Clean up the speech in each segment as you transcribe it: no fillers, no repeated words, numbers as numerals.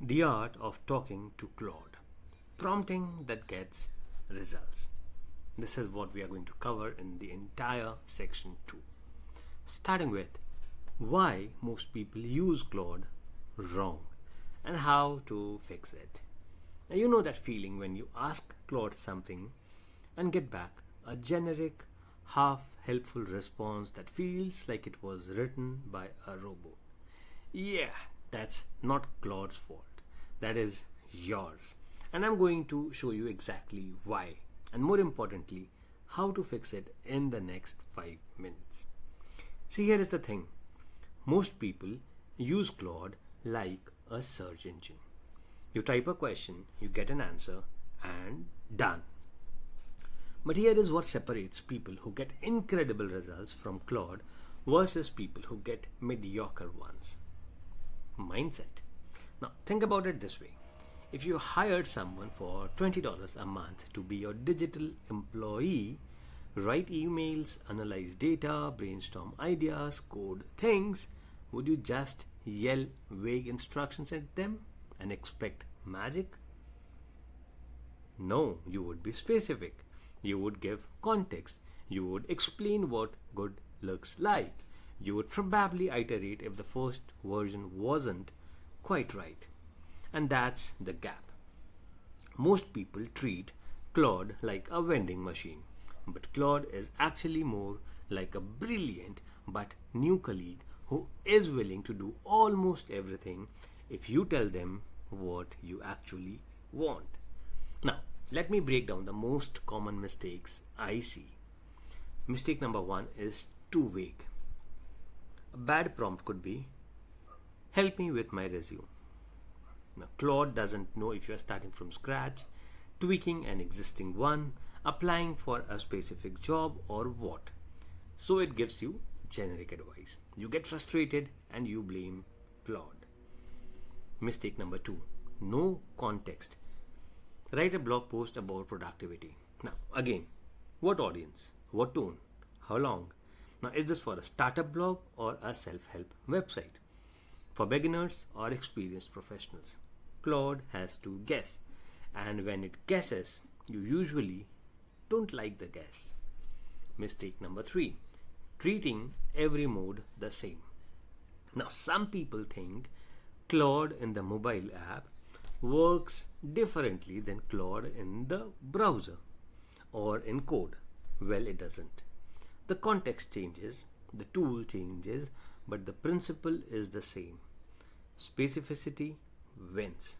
The art of talking to Claude. Prompting that gets results. This is what we are going to cover in the entire section 2. Starting with why most people use Claude wrong and how to fix it. Now, you know that feeling when you ask Claude something and get back a generic, half helpful response that feels like it was written by a robot. Yeah, that's not Claude's fault. That is yours. And I'm going to show you exactly why, and more importantly, how to fix it in the next 5 minutes. See, here is the thing. Most people use Claude like a search engine. You type a question, you get an answer, and done. But here is what separates people who get incredible results from Claude versus people who get mediocre ones. Mindset. Now, think about it this way. If you hired someone for $20 a month to be your digital employee, write emails, analyze data, brainstorm ideas, code things, would you just yell vague instructions at them and expect magic? No, you would be specific. You would give context. You would explain what good looks like. You would probably iterate if the first version wasn't quite right. And that's the gap. Most people treat Claude like a vending machine, but Claude is actually more like a brilliant but new colleague who is willing to do almost everything if you tell them what you actually want. Now, let me break down the most common mistakes I see. Mistake number 1 is too vague. A bad prompt could be, help me with my resume. Now, Claude doesn't know if you are starting from scratch, tweaking an existing one, applying for a specific job, or what. So it gives you generic advice. You get frustrated and you blame Claude. Mistake number 2, no context. Write a blog post about productivity. Now, again, what audience? What tone? How long? Now, is this for a startup blog or a self-help website? For beginners or experienced professionals? Claude has to guess. And when it guesses, you usually don't like the guess. Mistake number 3, treating every mode the same. Now, some people think Claude in the mobile app works differently than Claude in the browser or in code. Well, it doesn't. The context changes, the tool changes, but the principle is the same. Specificity wins.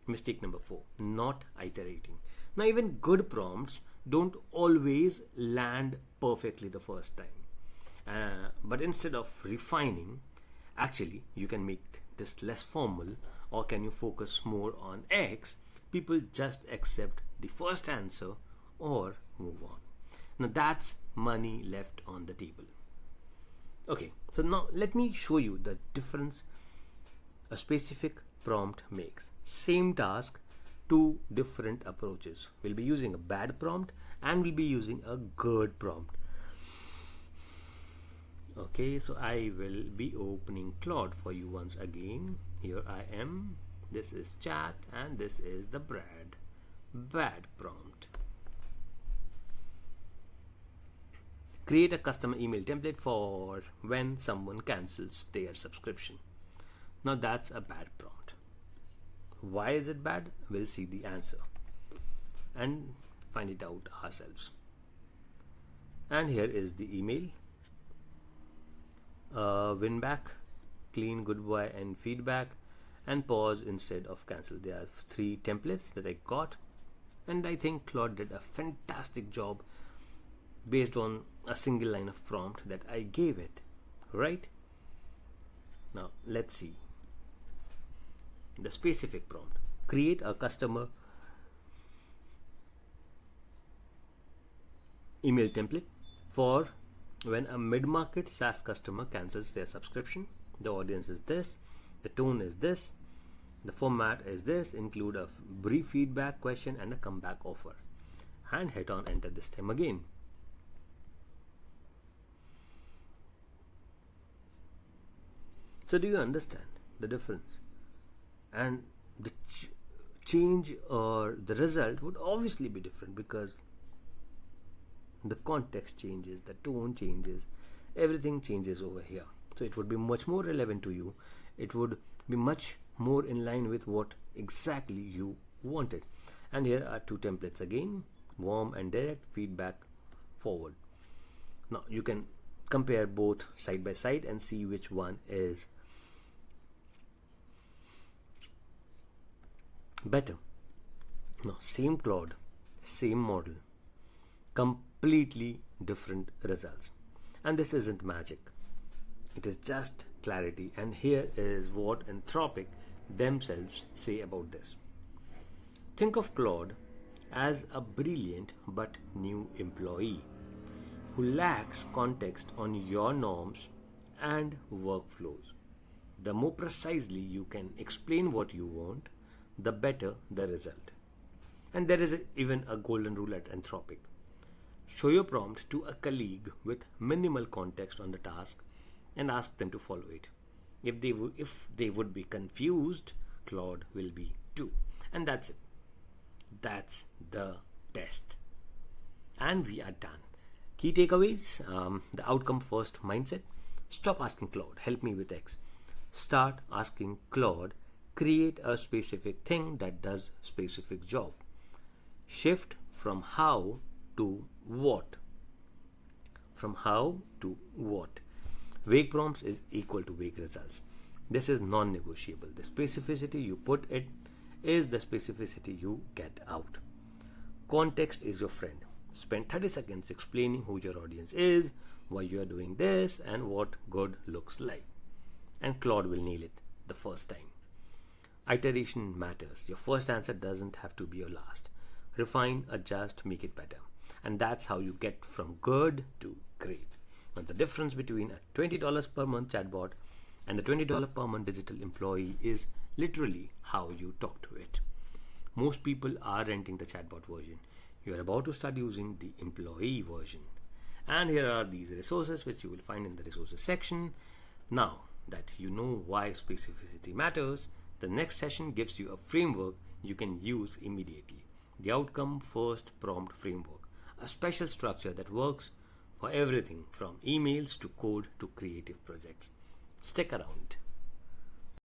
Mistake number 4, not iterating. Now, even good prompts don't always land perfectly the first time. But instead of refining, actually, you can make this less formal, or can you focus more on X? People just accept the first answer or move on. Now, that's money left on the table. Okay, so now let me show you the difference a specific prompt makes. Same task, 2 different approaches. We'll be using a bad prompt and we'll be using a good prompt. Okay, so I will be opening Claude for you once again. Here I am. This is chat and this is the bad prompt. Create a custom email template for when someone cancels their subscription. Now that's a bad prompt. Why is it bad? We'll see the answer and find it out ourselves. And here is the email. Win back, clean, goodbye, and feedback, and pause instead of cancel. There are 3 templates that I got, and I think Claude did a fantastic job based on a single line of prompt that I gave it. Right? Now let's see the specific prompt. Create a customer email template for when a mid-market SaaS customer cancels their subscription. The audience is this, the tone is this, the format is this, include a brief feedback question and a comeback offer. And hit on enter this time again. So do you understand the difference? and the change or the result would obviously be different because the context changes, the tone changes, everything changes over here. So it would be much more relevant to you. It would be much more in line with what exactly you wanted. And here are two templates again: warm and direct, feedback, forward. Now you can compare both side by side and see which one is better. Now, same Claude, same model, completely different results. And this isn't magic, it is just clarity. And here is what Anthropic themselves say about this. Think of Claude as a brilliant but new employee who lacks context on your norms and workflows. The more precisely you can explain what you want, the better the result. And there is even a golden rule at Anthropic. Show your prompt to a colleague with minimal context on the task and ask them to follow it. If they would be confused, Claude will be too. And that's it. That's the test. And we are done. Key takeaways: the outcome first mindset. Stop asking Claude, help me with X. Start asking Claude, create a specific thing that does specific job. Shift from how to what. From how to what. Vague prompts is equal to vague results. This is non-negotiable. The specificity you put it is the specificity you get out. Context is your friend. Spend 30 seconds explaining who your audience is, why you are doing this, and what good looks like. And Claude will nail it the first time. Iteration matters. Your first answer doesn't have to be your last. Refine, adjust, make it better. And that's how you get from good to great. Now, the difference between a $20 per month chatbot and a $20 per month digital employee is literally how you talk to it. Most people are renting the chatbot version. You are about to start using the employee version. And here are these resources which you will find in the resources section. Now that you know why specificity matters, the next session gives you a framework you can use immediately. The outcome first prompt framework, a special structure that works for everything from emails to code to creative projects. Stick around.